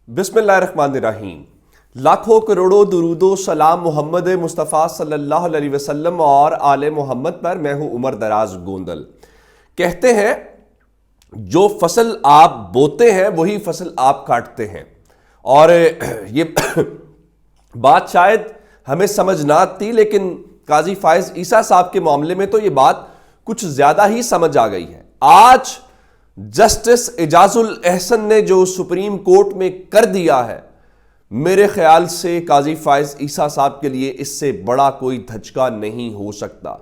बिस्मिल्लाहिर्रहमानिर्रहीम। लाखों करोड़ों दुरूदो सलाम मोहम्मद मुस्तफ़ा सल्लल्लाहु अलैहि वसल्लम और आले मोहम्मद पर। मैं हूं उमर दराज गोंदल। कहते हैं जो फसल आप बोते हैं वही फसल आप काटते हैं। और ये बात शायद हमें समझ ना आती, लेकिन काजी फायज ईसा साहब के मामले में तो ये बात कुछ ज्यादा ही समझ आ गई है। आज जस्टिस एजाजुल एहसन ने जो सुप्रीम कोर्ट में कर दिया है, मेरे ख्याल से काजी फायज ईसा साहब के लिए इससे बड़ा कोई धचका नहीं हो सकता।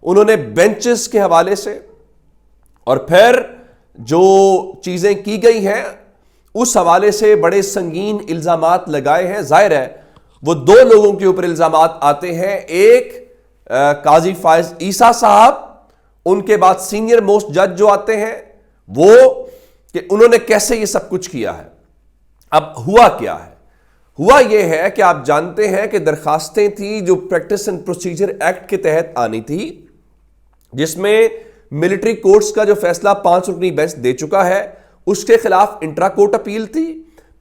उन्होंने बेंचेस के हवाले से और फिर जो चीजें की गई हैं उस हवाले से बड़े संगीन इल्जामात लगाए हैं। जाहिर है वो दो लोगों के ऊपर इल्जामात आते हैं, एक काजी फायज ईसा साहब, उनके बाद सीनियर मोस्ट जज जो आते हैं वो कि उन्होंने कैसे ये सब कुछ किया है। अब हुआ क्या है? हुआ यह है कि आप जानते हैं कि दरखास्तें थी जो प्रैक्टिस एंड प्रोसीजर एक्ट के तहत आनी थी, जिसमें मिलिट्री कोर्ट्स का जो फैसला 5 रुकनी बेंच दे चुका है उसके खिलाफ इंट्रा कोर्ट अपील थी,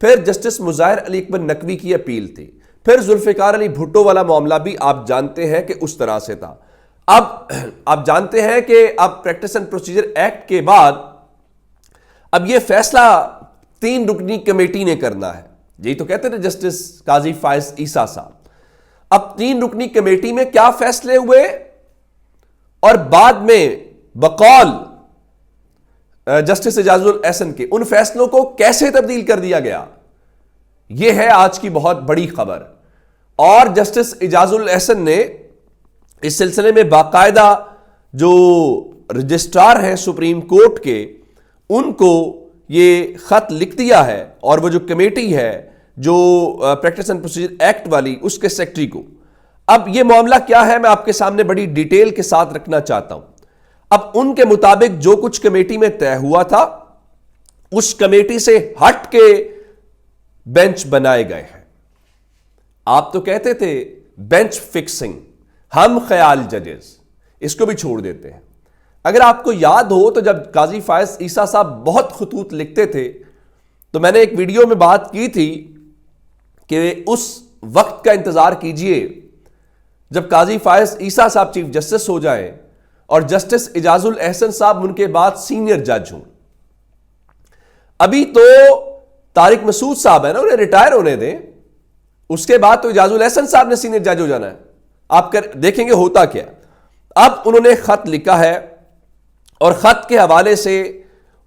फिर जस्टिस मुजाहिर अली अकबर नकवी की अपील थी, फिर जुल्फिकार अली भुट्टो वाला मामला भी आप जानते हैं कि उस तरह से था। अब आप जानते हैं कि अब प्रैक्टिस एंड प्रोसीजर एक्ट के बाद अब यह फैसला 3 रुकनी कमेटी ने करना है। यही तो कहते थे जस्टिस काजी फायज ईसा साहब। अब 3 रुकनी कमेटी में क्या फैसले हुए और बाद में बकौल जस्टिस एजाजुल एहसन के उन फैसलों को कैसे तब्दील कर दिया गया, यह है आज की बहुत बड़ी खबर। और जस्टिस एजाजुल एहसन ने इस सिलसिले में बाकायदा जो रजिस्ट्रार हैं सुप्रीम कोर्ट के, उनको ये खत लिख दिया है और वो जो कमेटी है जो प्रैक्टिस एंड प्रोसीजर एक्ट वाली, उसके सेक्रेटरी को। अब ये मामला क्या है मैं आपके सामने बड़ी डिटेल के साथ रखना चाहता हूं। अब उनके मुताबिक जो कुछ कमेटी में तय हुआ था उस कमेटी से हट के बेंच बनाए गए हैं। आप तो कहते थे बेंच फिक्सिंग, हम ख्याल जजेस, इसको भी छोड़ देते हैं। अगर आपको याद हो तो जब काजी फायज ईसा साहब बहुत खतूत लिखते थे तो मैंने एक वीडियो में बात की थी कि उस वक्त का इंतजार कीजिए जब काजी फायज ईसा साहब चीफ जस्टिस हो जाए और जस्टिस एजाजुल एहसन साहब उनके बाद सीनियर जज हों। अभी तो तारिक मसूद साहब है ना, उन्हें रिटायर होने दें, उसके बाद तो एजाजुल एहसन साहब ने सीनियर जज हो जाना है। आप देखेंगे होता क्या। अब उन्होंने खत लिखा है और खत के हवाले से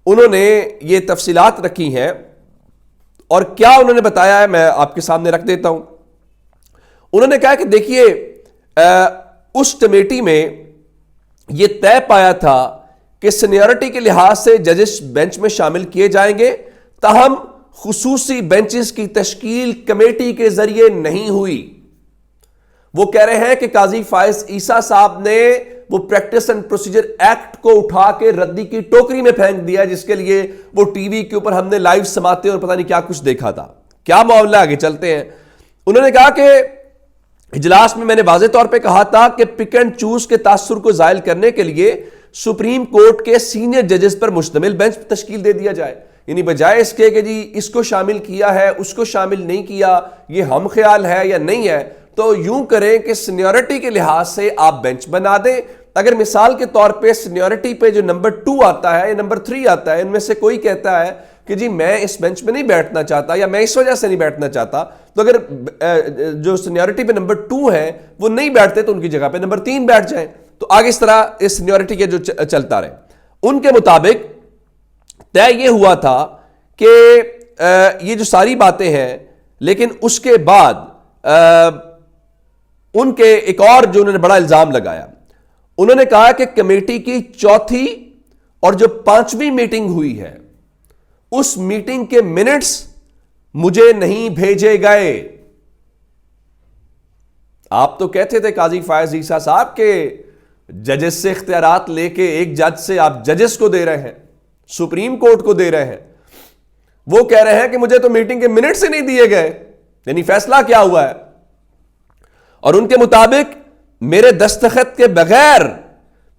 उन्होंने ये तफसीलात रखी हैं और क्या उन्होंने बताया है मैं आपके सामने रख देता हूं। उन्होंने कहा कि देखिए उस कमेटी में यह तय पाया था कि सीनियरिटी के लिहाज से जजेस बेंच में शामिल किए जाएंगे, ताहम खुसूसी बेंचेस की तश्कील कमेटी के जरिए नहीं हुई। वो कह रहे हैं कि काजी फायज ईसा साहब ने वो प्रैक्टिस एंड प्रोसीजर एक्ट को उठा के रद्दी की टोकरी में फेंक दिया, जिसके लिए वो टीवी के ऊपर हमने लाइव समाते और पता नहीं क्या कुछ देखा था। क्या मामला, आगे चलते हैं। उन्होंने कहा कि इजलास में मैंने वाज़े तौर पे कहा था कि पिक एंड चूज के तासुर को जायल करने के लिए सुप्रीम कोर्ट के सीनियर जजेस पर मुश्तमिल बेंच तश्कील दे दिया जाए, यानी बजाय इसके कि जी इसको शामिल किया है उसको शामिल नहीं किया, ये हम ख्याल है या नहीं है, तो यूं करें कि सीनियरिटी के लिहाज से आप बेंच बना दें। अगर मिसाल के तौर पे सीनियरिटी पे जो नंबर 2 आता है या नंबर 3 आता है, इनमें से कोई कहता है कि जी मैं इस बेंच पे नहीं बैठना चाहता या मैं इस वजह से नहीं बैठना चाहता, तो अगर जो सीनियरिटी पे नंबर 2 है वो नहीं बैठते तो उनकी जगह पे नंबर 3 बैठ जाए। तो आगे इस तरह इस सीनियरिटी के जो चलता रहे। उनके मुताबिक तय ये हुआ था कि ये जो सारी बातें हैं, लेकिन उसके बाद उनके एक और जो उन्होंने बड़ा इल्जाम लगाया, उन्होंने कहा कि कमेटी की चौथी और जो 5वीं मीटिंग हुई है उस मीटिंग के मिनट्स मुझे नहीं भेजे गए। आप तो कहते थे काजी फायज ईसा साहब के जजेस से इख्तियारात लेके एक जज से आप जजेस को दे रहे हैं, सुप्रीम कोर्ट को दे रहे हैं। वो कह रहे हैं कि मुझे तो मीटिंग के मिनट्स ही नहीं दिए गए, यानी फैसला क्या हुआ है। और उनके मुताबिक मेरे दस्तखत के बगैर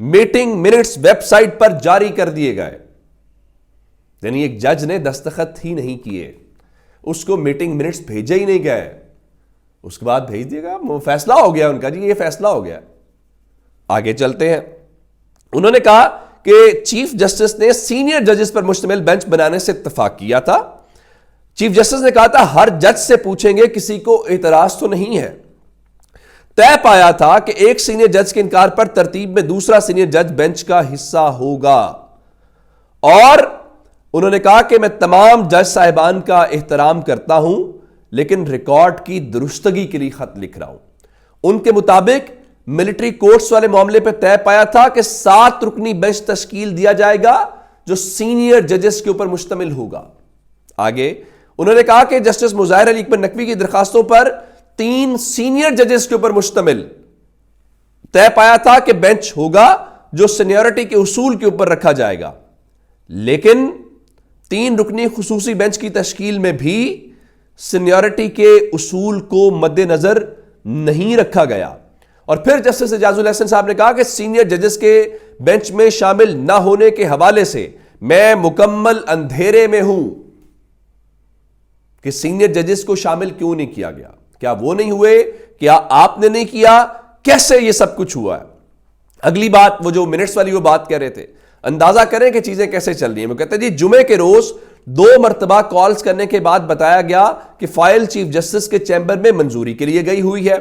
मीटिंग मिनट्स वेबसाइट पर जारी कर दिए गए, यानी एक जज ने दस्तखत ही नहीं किए। उसको मीटिंग मिनट्स भेजे ही नहीं गए। उसके बाद भेज दिएगा, फैसला हो गया उनका, जी ये फैसला हो गया। आगे चलते हैं। उन्होंने कहा कि चीफ जस्टिस ने सीनियर जजेस पर मुश्तमिल बेंच बनाने से इत्तेफाक किया था। चीफ जस्टिस ने कहा था हर जज से पूछेंगे, किसी को एतराज तो नहीं है। तय पाया था कि एक सीनियर जज के इनकार पर तरतीब में दूसरा सीनियर जज बेंच का हिस्सा होगा। और उन्होंने कहा कि मैं तमाम जज साहिबान का एहतराम करता हूं, लेकिन रिकॉर्ड की दुरुस्तगी के लिए खत लिख रहा हूं। उनके मुताबिक मिलिट्री कोर्ट्स वाले मामले पर तय पाया था कि 7 रुकनी बेंच तश्कील दिया जाएगा जो सीनियर जजेस के ऊपर मुश्तमिल होगा। आगे उन्होंने कहा कि जस्टिस मुज़ाहिर अली अकबर नकवी की दरखास्तों पर 3 सीनियर जजेस के ऊपर मुश्तमिल तय पाया था कि बेंच होगा जो सीनियरिटी के उसूल के ऊपर रखा जाएगा, लेकिन 3 रुकनी खुसूसी बेंच की तश्कील में भी सीनियरिटी के उसूल को मद्देनजर नहीं रखा गया। और फिर जस्टिस एजाजुल हसन साहब ने कहा कि सीनियर जजेस के बेंच में शामिल ना होने के हवाले से मैं मुकम्मल अंधेरे में हूं कि सीनियर जजेस को शामिल क्यों नहीं किया गया। क्या वो नहीं हुए? क्या आपने नहीं किया? कैसे ये सब कुछ हुआ है? अगली बात, वो जो मिनट्स वाली वो बात कह रहे थे, अंदाजा करें कि चीजें कैसे चल रही हैं। वो कहते हैं जी जुमे के रोज 2 मरतबा कॉल्स करने के बाद बताया गया कि फाइल चीफ जस्टिस के चैंबर में मंजूरी के लिए गई हुई है।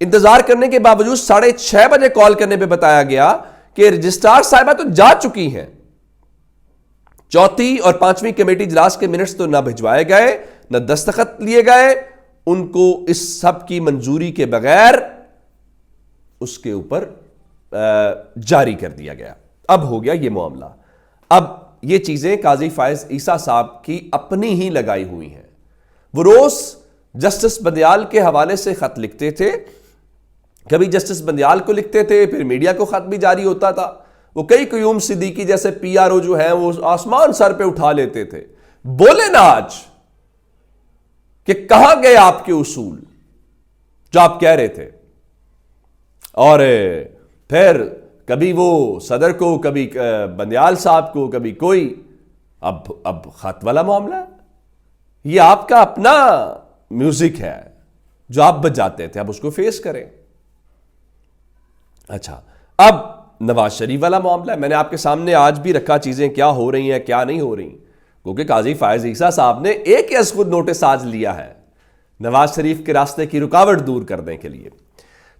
इंतजार करने के बावजूद 6:30 बजे कॉल करने पर बताया गया कि रजिस्ट्रार साहिबा तो जा चुकी हैं। 4th और 5वीं कमेटी इजलास के मिनट्स तो ना भिजवाए गए, ना दस्तखत लिए गए, उनको इस सब की मंजूरी के बगैर उसके ऊपर जारी कर दिया गया। अब हो गया ये मामला। अब ये चीजें काजी फायज ईसा साहब की अपनी ही लगाई हुई हैं। वो रोज जस्टिस बंदियाल के हवाले से खत लिखते थे, कभी जस्टिस बंदियाल को लिखते थे, फिर मीडिया को खत भी जारी होता था। वो कई क्यूम सिद्दीकी जैसे PRO जो है वो आसमान सर पे उठा लेते थे। बोले ना आज कि कहां गए आपके उसूल जो आप कह रहे थे। और फिर कभी वो सदर को, कभी बंदियाल साहब को, कभी कोई। अब खत वाला मामला है, ये आपका अपना म्यूजिक है जो आप बजाते थे, अब उसको फेस करें। अच्छा, अब नवाज शरीफ वाला मामला है। मैंने आपके सामने आज भी रखा चीजें क्या हो रही हैं क्या नहीं हो रही, क्योंकि काजी फायज ईसा साहब ने एक ही खुद नोटिस आज लिया है नवाज शरीफ के रास्ते की रुकावट दूर करने के लिए।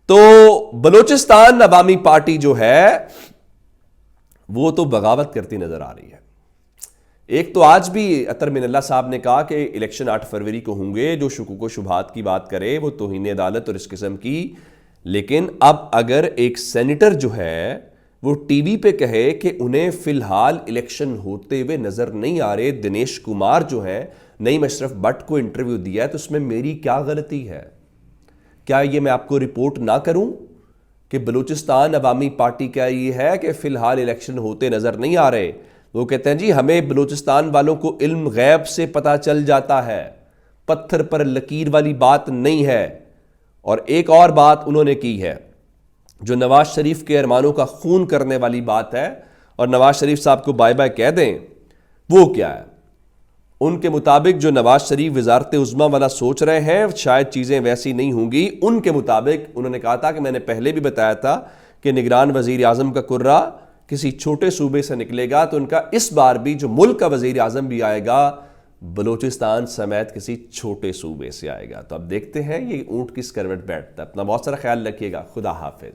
तो बलूचिस्तान अवामी पार्टी जो है वो तो बगावत करती नजर आ रही है। एक तो आज भी अतर मिनल्ला साहब ने कहा कि इलेक्शन 8 फरवरी को होंगे, जो शुकूक व शुबहात की बात करे वो तौहीन अदालत और इस किस्म की। लेकिन अब अगर एक सेनेटर जो है वो टीवी पे कहे कि उन्हें फिलहाल इलेक्शन होते हुए नजर नहीं आ रहे, दिनेश कुमार जो है नईम अशरफ भट्ट को इंटरव्यू दिया है, तो उसमें मेरी क्या गलती है? क्या ये मैं आपको रिपोर्ट ना करूं कि बलूचिस्तान अवामी पार्टी का ये है कि फिलहाल इलेक्शन होते नजर नहीं आ रहे? वो कहते हैं जी हमें बलूचिस्तान वालों को इल्म गैब से पता चल जाता है, पत्थर पर लकीर वाली बात नहीं है। और एक और बात उन्होंने की है जो नवाज शरीफ के अरमानों का खून करने वाली बात है, और नवाज शरीफ साहब को बाय बाय कह दें। वो क्या है? उनके मुताबिक जो नवाज शरीफ वजारत उज़्मा वाला सोच रहे हैं शायद चीज़ें वैसी नहीं होंगी। उनके मुताबिक उन्होंने कहा था कि मैंने पहले भी बताया था कि निगरान वज़ीर आज़म का कुर्रा किसी छोटे सूबे से निकलेगा, तो उनका इस बार भी जो मुल्क का वज़ीर आज़म भी आएगा बलूचिस्तान समेत किसी छोटे सूबे से आएगा। तो अब देखते हैं ये ऊंट किस करवट बैठता है। अपना बहुत सारा ख्याल रखिएगा। खुदा हाफिज।